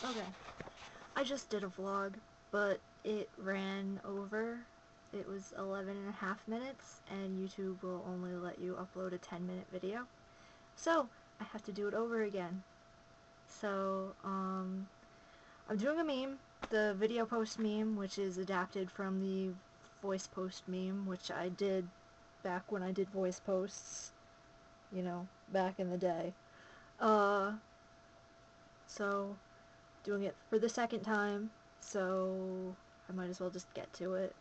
Okay. I just did a vlog, but it ran over. It was 11.5 minutes, and YouTube will only let you upload a 10-minute video. So, I have to do it over again. So, I'm doing a meme, the video post meme, which is adapted from the voice post meme, which I did back when I did voice posts, you know, back in the day. So, doing it for the second time, so I might as well just get to it.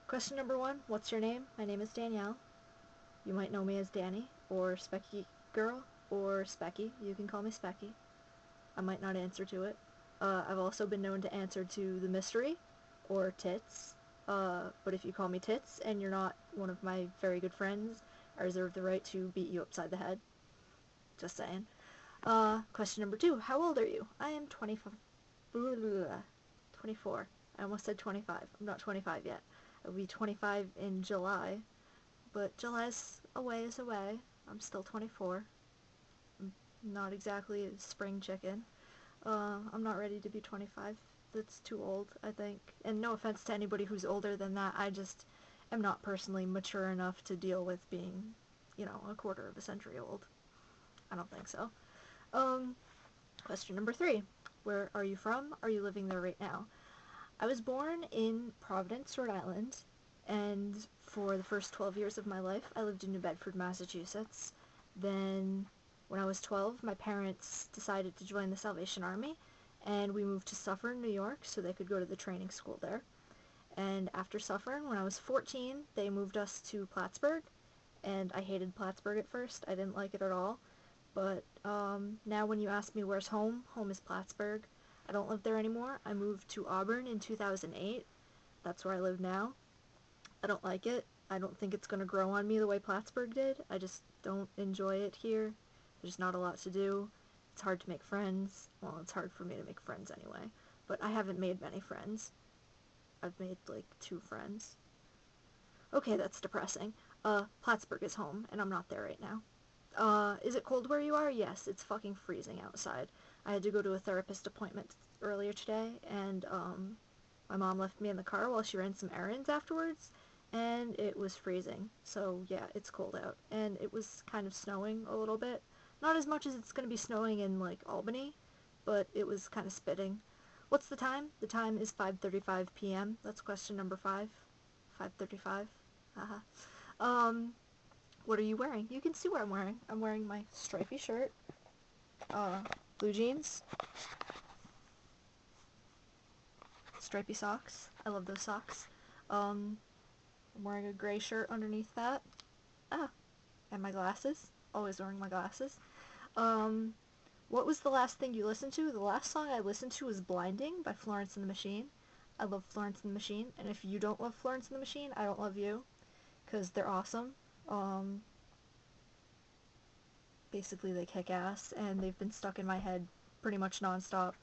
Question number 1, what's your name? My name is Danielle. You might know me as Danny, or speccygeekgrrl, or Specky. You can call me Specky. I might not answer to it. I've also been known to answer to the mystery, or Tits. But if you call me Tits, and you're not one of my very good friends, I reserve the right to beat you upside the head. Just saying. Question number 2, how old are you? I am 24. I almost said 25. I'm not 25 yet. I'll be 25 in July, but July's a ways away. I'm still 24. I'm not exactly a spring chicken. I'm not ready to be 25. That's too old, I think. And no offense to anybody who's older than that, I just am not personally mature enough to deal with being, you know, a quarter of a century old. I don't think so. Question number 3. Where are you from? Are you living there right now? I was born in Providence, Rhode Island, and for the first 12 years of my life, I lived in New Bedford, Massachusetts. Then, when I was 12, my parents decided to join the Salvation Army, and we moved to Suffern, New York, so they could go to the training school there. And after Suffern, when I was 14, they moved us to Plattsburgh, and I hated Plattsburgh at first. I didn't like it at all. But now when you ask me where's home, home is Plattsburgh. I don't live there anymore. I moved to Auburn in 2008. That's where I live now. I don't like it. I don't think it's going to grow on me the way Plattsburgh did. I just don't enjoy it here. There's not a lot to do. It's hard to make friends. Well, it's hard for me to make friends anyway. But I haven't made many friends. I've made like 2 friends. Okay, that's depressing. Plattsburgh is home, and I'm not there right now. Is it cold where you are? Yes, it's fucking freezing outside. I had to go to a therapist appointment earlier today, and, my mom left me in the car while she ran some errands afterwards, and it was freezing. So, yeah, it's cold out. And it was kind of snowing a little bit. Not as much as it's gonna be snowing in, like, Albany, but it was kind of spitting. What's the time? The time is 5:35 p.m. That's question number 5. 5:35. Haha. What are you wearing? You can see what I'm wearing. I'm wearing my stripy shirt, blue jeans, stripy socks. I love those socks. I'm wearing a gray shirt underneath that. And my glasses. Always wearing my glasses. What was the last thing you listened to? The last song I listened to was Blinding by Florence and the Machine. I love Florence and the Machine, and if you don't love Florence and the Machine, I don't love you, because they're awesome. Basically they kick ass, and they've been stuck in my head pretty much nonstop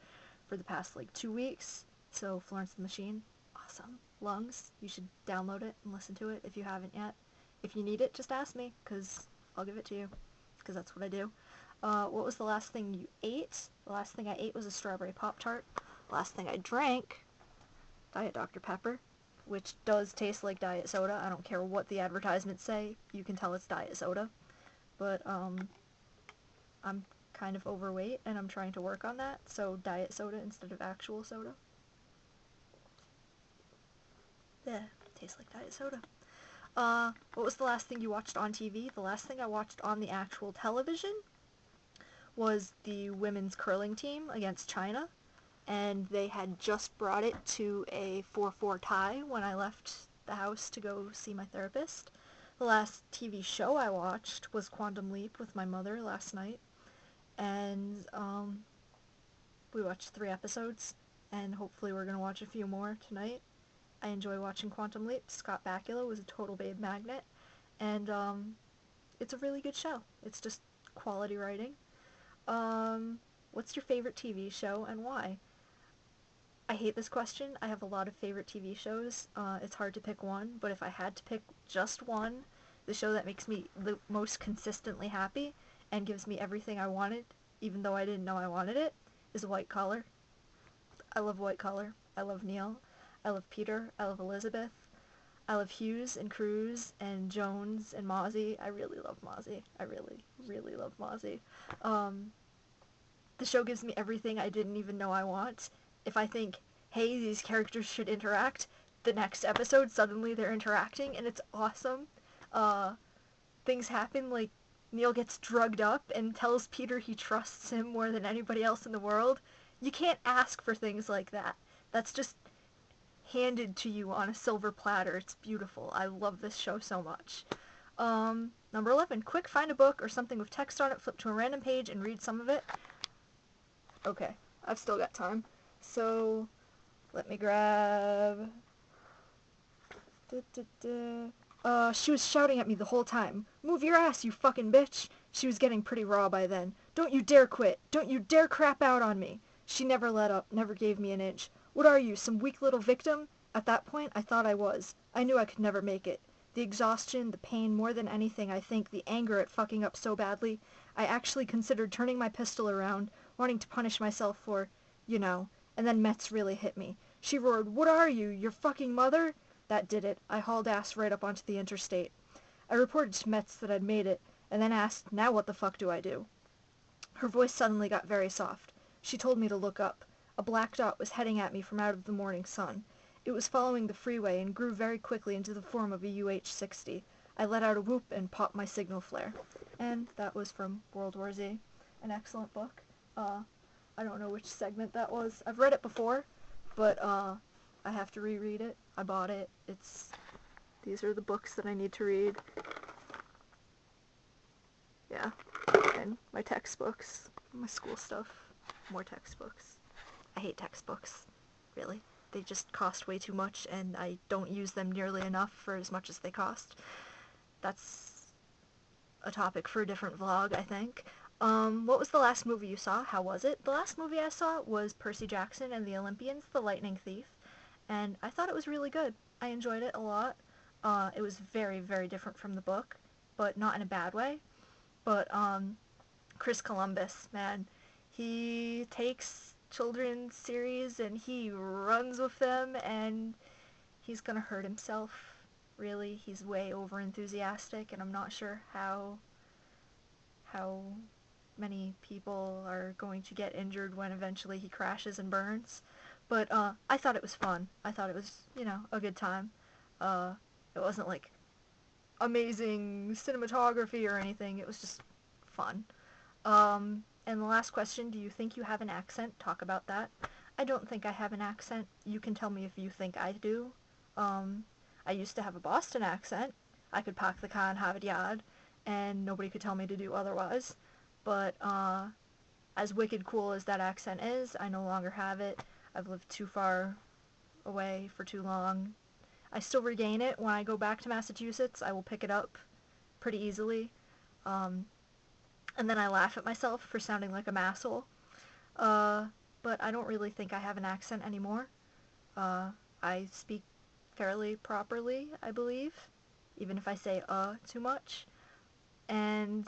for the past like 2 weeks. So Florence and the Machine, awesome. Lungs, you should download it and listen to it if you haven't yet. If you need it, just ask me, because I'll give it to you, because that's what I do. What was the last thing you ate? The last thing I ate was a strawberry Pop-Tart. The last thing I drank, Diet Dr. Pepper, which does taste like diet soda. I don't care what the advertisements say, you can tell it's diet soda. But, I'm kind of overweight, and I'm trying to work on that, so diet soda instead of actual soda. Yeah, tastes like diet soda. What was the last thing you watched on TV? The last thing I watched on the actual television was the women's curling team against China, and they had just brought it to a 4-4 tie when I left the house to go see my therapist. The last TV show I watched was Quantum Leap with my mother last night, and we watched 3 episodes, and hopefully we're gonna watch a few more tonight. I enjoy watching Quantum Leap. Scott Bakula was a total babe magnet, and it's a really good show. It's just quality writing. What's your favorite TV show and why? I hate this question. I have a lot of favorite TV shows. It's hard to pick one, but if I had to pick just one, the show that makes me the most consistently happy and gives me everything I wanted, even though I didn't know I wanted it, is White Collar. I love White Collar. I love Neil. I love Peter. I love Elizabeth. I love Hughes and Cruz and Jones and Mozzie. I really love Mozzie. I really, really love Mozzie. The show gives me everything I didn't even know I want. If I think, hey, these characters should interact, the next episode, suddenly they're interacting, and it's awesome. Things happen, like Neil gets drugged up and tells Peter he trusts him more than anybody else in the world. You can't ask for things like that. That's just handed to you on a silver platter. It's beautiful. I love this show so much. Number 11. Quick, find a book or something with text on it, flip to a random page, and read some of it. Okay, I've still got time. So, let me grab... She was shouting at me the whole time. Move your ass, you fucking bitch. She was getting pretty raw by then. Don't you dare quit. Don't you dare crap out on me. She never let up, never gave me an inch. What are you, some weak little victim? At that point, I thought I was. I knew I could never make it. The exhaustion, the pain, more than anything, I think, the anger at fucking up so badly, I actually considered turning my pistol around, wanting to punish myself for, you know, and then Metz really hit me. She roared, "What are you, your fucking mother?" That did it. I hauled ass right up onto the interstate. I reported to Metz that I'd made it, and then asked, now what the fuck do I do? Her voice suddenly got very soft. She told me to look up. A black dot was heading at me from out of the morning sun. It was following the freeway and grew very quickly into the form of a UH-60. I let out a whoop and popped my signal flare. And that was from World War Z. An excellent book. I don't know which segment that was. I've read it before, but I have to reread it. I bought it. These are the books that I need to read. Yeah. And my textbooks. My school stuff. More textbooks. I hate textbooks. Really. They just cost way too much, and I don't use them nearly enough for as much as they cost. That's a topic for a different vlog, I think. What was the last movie you saw? How was it? The last movie I saw was Percy Jackson and the Olympians, The Lightning Thief, and I thought it was really good. I enjoyed it a lot. It was very, very different from the book, but not in a bad way. But, Chris Columbus, man, he takes children's series and he runs with them, and he's gonna hurt himself, really. He's way over enthusiastic, and I'm not sure how many people are going to get injured when eventually he crashes and burns. But I thought it was fun. I thought it was, you know, a good time. It wasn't like amazing cinematography or anything. It was just fun. And the last question, do you think you have an accent? Talk about that. I don't think I have an accent. You can tell me if you think I do. I used to have a Boston accent. I could park the car and have it yard, and nobody could tell me to do otherwise. But, as wicked cool as that accent is, I no longer have it. I've lived too far away for too long. I still regain it. When I go back to Massachusetts, I will pick it up pretty easily. And then I laugh at myself for sounding like a masshole. But I don't really think I have an accent anymore. I speak fairly properly, I believe, even if I say too much. And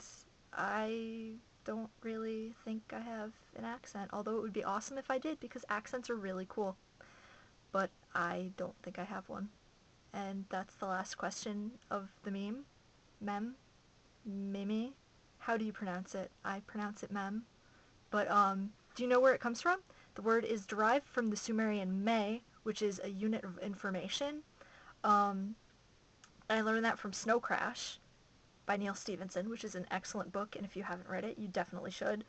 I don't really think I have an accent, although it would be awesome if I did, because accents are really cool. But I don't think I have one. And that's the last question of the meme. Mimi. How do you pronounce it? I pronounce it mem. But, do you know where it comes from? The word is derived from the Sumerian me, which is a unit of information. I learned that from Snow Crash by Neil Stephenson, which is an excellent book, and if you haven't read it, you definitely should,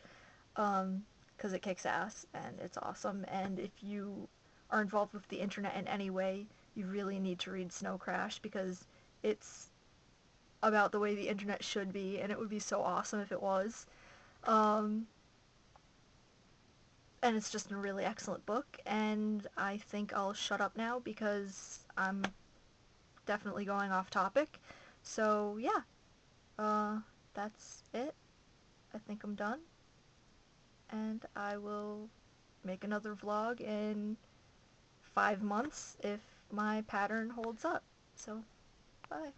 because it kicks ass, and it's awesome, and if you are involved with the internet in any way, you really need to read Snow Crash, because it's about the way the internet should be, and it would be so awesome if it was. And it's just a really excellent book, and I think I'll shut up now because I'm definitely going off topic. So, yeah. That's it. I think I'm done. And I will make another vlog in 5 months if my pattern holds up. So, bye.